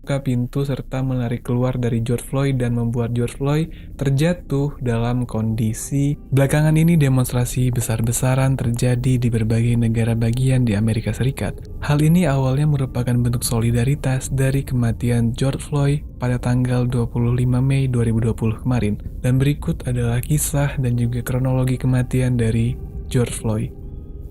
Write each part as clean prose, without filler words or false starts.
membuka pintu serta menarik keluar dari George Floyd dan membuat George Floyd terjatuh dalam kondisi. Belakangan ini demonstrasi besar-besaran terjadi di berbagai negara bagian di Amerika Serikat. Hal ini awalnya merupakan bentuk solidaritas dari kematian George Floyd pada tanggal 25 Mei 2020 kemarin. Dan berikut adalah kisah dan juga kronologi kematian dari George Floyd.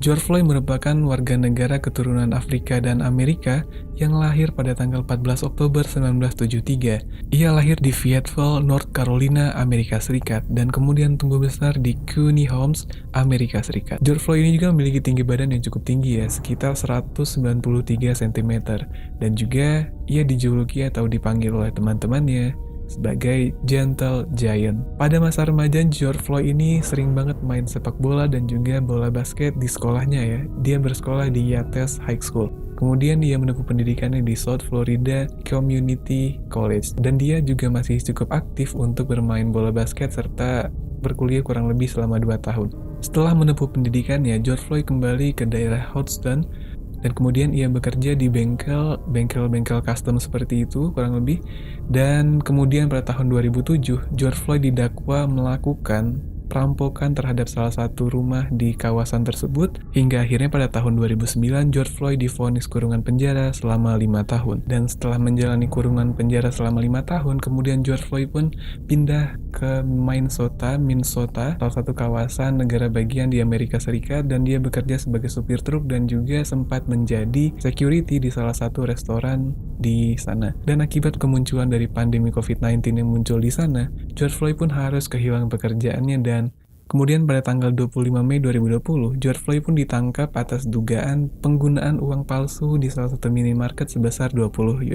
George Floyd merupakan warga negara keturunan Afrika dan Amerika yang lahir pada tanggal 14 Oktober 1973. Ia lahir di Fayetteville, North Carolina, Amerika Serikat, dan kemudian tumbuh besar di Cuney Homes, Amerika Serikat. George Floyd ini juga memiliki tinggi badan yang cukup tinggi ya, sekitar 193 cm, dan juga ia dijuluki atau dipanggil oleh teman-temannya sebagai Gentle Giant. Pada masa remaja, George Floyd ini sering banget main sepak bola dan juga bola basket di sekolahnya ya. Dia bersekolah di Yates High School. Kemudian dia menempuh pendidikannya di South Florida Community College. Dan dia juga masih cukup aktif untuk bermain bola basket serta berkuliah kurang lebih selama 2 tahun. Setelah menempuh pendidikannya, George Floyd kembali ke daerah Houston dan kemudian ia bekerja di bengkel custom seperti itu kurang lebih. Dan kemudian pada tahun 2007, George Floyd didakwa melakukan perampokan terhadap salah satu rumah di kawasan tersebut, hingga akhirnya pada tahun 2009 George Floyd divonis kurungan penjara selama 5 tahun. Dan setelah menjalani kurungan penjara selama 5 tahun, kemudian George Floyd pun pindah ke Minnesota, salah satu kawasan negara bagian di Amerika Serikat, dan dia bekerja sebagai supir truk dan juga sempat menjadi security di salah satu restoran di sana. Dan akibat kemunculan dari pandemi COVID-19 yang muncul di sana, George Floyd pun harus kehilangan pekerjaannya. Dan kemudian pada tanggal 25 Mei 2020, George Floyd pun ditangkap atas dugaan penggunaan uang palsu di salah satu minimarket sebesar $20.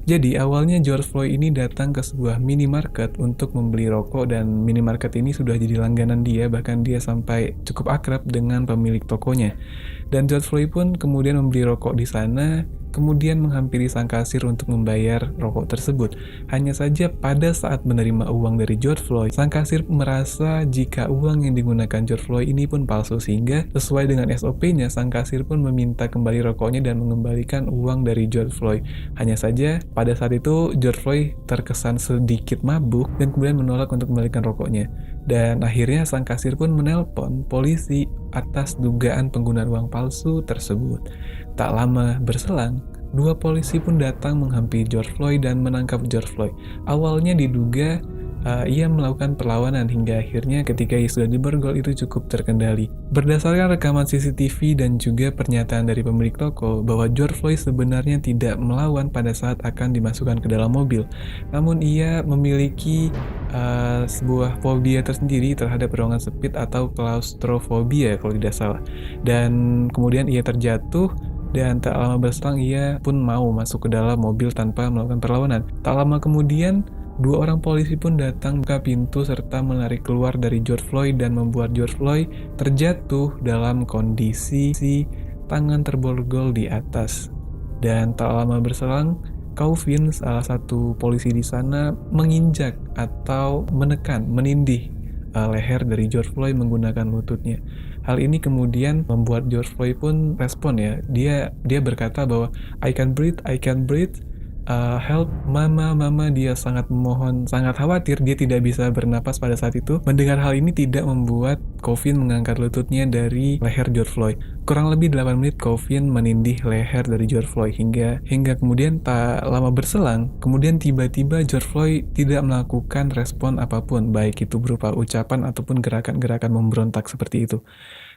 Jadi awalnya George Floyd ini datang ke sebuah minimarket untuk membeli rokok, dan minimarket ini sudah jadi langganan dia, bahkan dia sampai cukup akrab dengan pemilik tokonya. Dan George Floyd pun kemudian membeli rokok di sana, kemudian menghampiri sang kasir untuk membayar rokok tersebut. Hanya saja pada saat menerima uang dari George Floyd, sang kasir merasa jika uang yang digunakan George Floyd ini pun palsu, sehingga sesuai dengan SOP-nya, sang kasir pun meminta kembali rokoknya dan mengembalikan uang dari George Floyd. Hanya saja pada saat itu George Floyd terkesan sedikit mabuk dan kemudian menolak untuk kembalikan rokoknya. Dan akhirnya sang kasir pun menelpon polisi atas dugaan penggunaan uang palsu tersebut. Tak lama berselang, 2 polisi pun datang menghampiri George Floyd dan menangkap George Floyd. Awalnya diduga ia melakukan perlawanan, hingga akhirnya ketika ia sudah diborgol itu cukup terkendali. Berdasarkan rekaman CCTV dan juga pernyataan dari pemilik toko bahwa George Floyd sebenarnya tidak melawan pada saat akan dimasukkan ke dalam mobil, namun ia memiliki sebuah fobia tersendiri terhadap ruangan sempit atau klaustrofobia kalau tidak salah. Dan kemudian ia terjatuh, dan tak lama berselang ia pun mau masuk ke dalam mobil tanpa melakukan perlawanan. Tak lama kemudian 2 orang polisi pun datang buka pintu serta menarik keluar dari George Floyd dan membuat George Floyd terjatuh dalam kondisi tangan terborgol di atas. Dan tak lama berselang, Chauvin, salah satu polisi di sana, menginjak atau menindih leher dari George Floyd menggunakan lututnya. Hal ini kemudian membuat George Floyd pun respon ya. Dia berkata bahwa I can't breathe, help, mama. Dia sangat memohon, sangat khawatir, dia tidak bisa bernapas pada saat itu. Mendengar hal ini tidak membuat Chauvin mengangkat lututnya dari leher George Floyd. Kurang lebih 8 menit Chauvin menindih leher dari George Floyd hingga kemudian tak lama berselang, kemudian tiba-tiba George Floyd tidak melakukan respon apapun, baik itu berupa ucapan ataupun gerakan-gerakan memberontak seperti itu.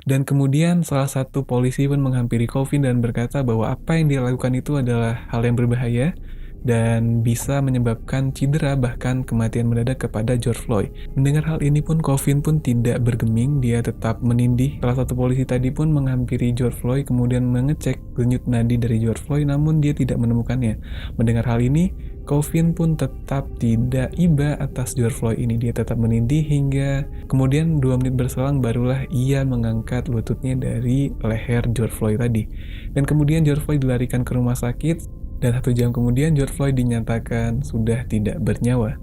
Dan kemudian salah satu polisi pun menghampiri Chauvin dan berkata bahwa apa yang dia lakukan itu adalah hal yang berbahaya dan bisa menyebabkan cedera bahkan kematian mendadak kepada George Floyd. Mendengar hal ini pun Chauvin pun tidak bergeming, dia tetap menindih. Salah satu polisi tadi pun menghampiri George Floyd kemudian mengecek denyut nadi dari George Floyd, namun dia tidak menemukannya. Mendengar hal ini, Chauvin pun tetap tidak iba atas George Floyd ini, dia tetap menindih hingga kemudian 2 menit berselang barulah ia mengangkat lututnya dari leher George Floyd tadi. Dan kemudian George Floyd dilarikan ke rumah sakit, dan 1 jam kemudian George Floyd dinyatakan sudah tidak bernyawa.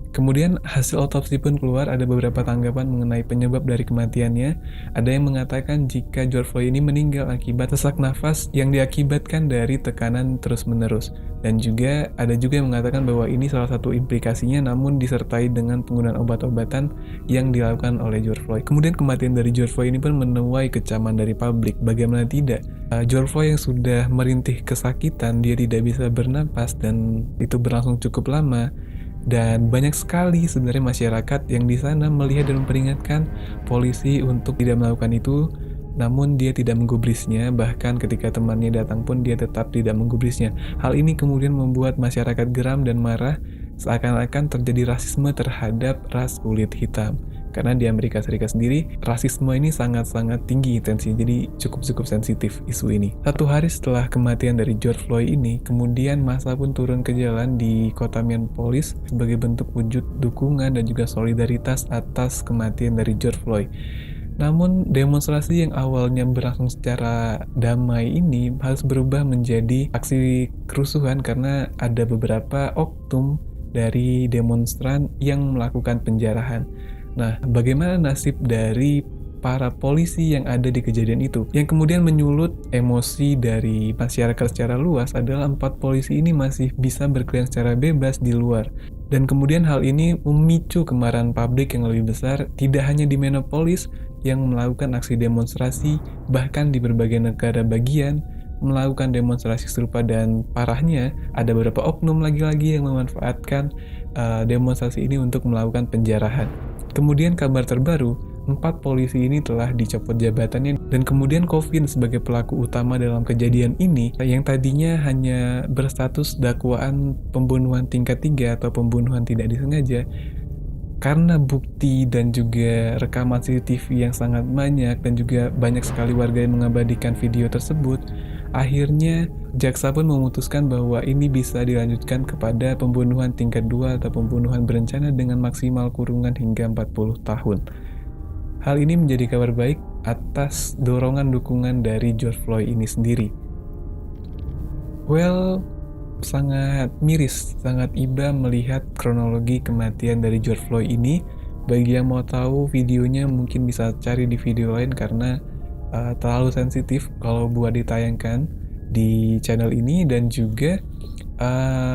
Kemudian hasil otopsi pun keluar, ada beberapa tanggapan mengenai penyebab dari kematiannya. Ada yang mengatakan jika George Floyd ini meninggal akibat sesak nafas yang diakibatkan dari tekanan terus-menerus. Dan juga ada juga yang mengatakan bahwa ini salah satu implikasinya, namun disertai dengan penggunaan obat-obatan yang dilakukan oleh George Floyd. Kemudian kematian dari George Floyd ini pun menuai kecaman dari publik. Bagaimana tidak? George Floyd yang sudah merintih kesakitan, dia tidak bisa bernapas dan itu berlangsung cukup lama. Dan banyak sekali sebenarnya masyarakat yang di sana melihat dan memperingatkan polisi untuk tidak melakukan itu, namun dia tidak menggubrisnya. Bahkan ketika temannya datang pun dia tetap tidak menggubrisnya. Hal ini kemudian membuat masyarakat geram dan marah, seakan-akan terjadi rasisme terhadap ras kulit hitam. Karena di Amerika Serikat sendiri, rasisme ini sangat-sangat tinggi intensinya, jadi cukup-cukup sensitif isu ini. Satu hari setelah kematian dari George Floyd ini, kemudian massa pun turun ke jalan di kota Minneapolis sebagai bentuk wujud dukungan dan juga solidaritas atas kematian dari George Floyd. Namun demonstrasi yang awalnya berlangsung secara damai ini harus berubah menjadi aksi kerusuhan karena ada beberapa oknum dari demonstran yang melakukan penjarahan. Nah, bagaimana nasib dari para polisi yang ada di kejadian itu? Yang kemudian menyulut emosi dari masyarakat secara luas adalah 4 polisi ini masih bisa berkeliaran secara bebas di luar. Dan kemudian hal ini memicu kemarahan publik yang lebih besar, tidak hanya di Minneapolis yang melakukan aksi demonstrasi, bahkan di berbagai negara bagian melakukan demonstrasi serupa, dan parahnya ada beberapa oknum lagi-lagi yang memanfaatkan demonstrasi ini untuk melakukan penjarahan. Kemudian kabar terbaru, 4 polisi ini telah dicopot jabatannya dan kemudian Chauvin sebagai pelaku utama dalam kejadian ini yang tadinya hanya berstatus dakwaan pembunuhan tingkat 3 atau pembunuhan tidak disengaja, karena bukti dan juga rekaman CCTV yang sangat banyak dan juga banyak sekali warga yang mengabadikan video tersebut, akhirnya jaksa pun memutuskan bahwa ini bisa dilanjutkan kepada pembunuhan tingkat 2 atau pembunuhan berencana dengan maksimal kurungan hingga 40 tahun. Hal ini menjadi kabar baik atas dorongan dukungan dari George Floyd ini sendiri. Well, sangat miris, sangat iba melihat kronologi kematian dari George Floyd ini. Bagi yang mau tahu videonya mungkin bisa cari di video lain karena terlalu sensitif kalau buat ditayangkan di channel ini. Dan juga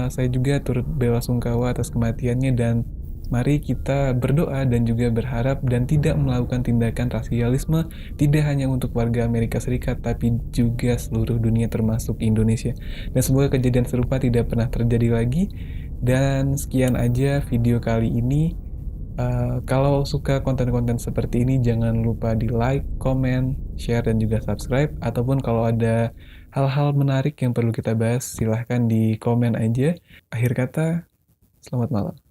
saya juga turut belasungkawa atas kematiannya, dan mari kita berdoa dan juga berharap dan tidak melakukan tindakan rasialisme, tidak hanya untuk warga Amerika Serikat tapi juga seluruh dunia termasuk Indonesia. Dan semoga kejadian serupa tidak pernah terjadi lagi. Dan sekian aja video kali ini. Kalau suka konten-konten seperti ini, jangan lupa di like, comment, share, dan juga subscribe. Ataupun kalau ada hal-hal menarik yang perlu kita bahas, silahkan di komen aja. Akhir kata, selamat malam.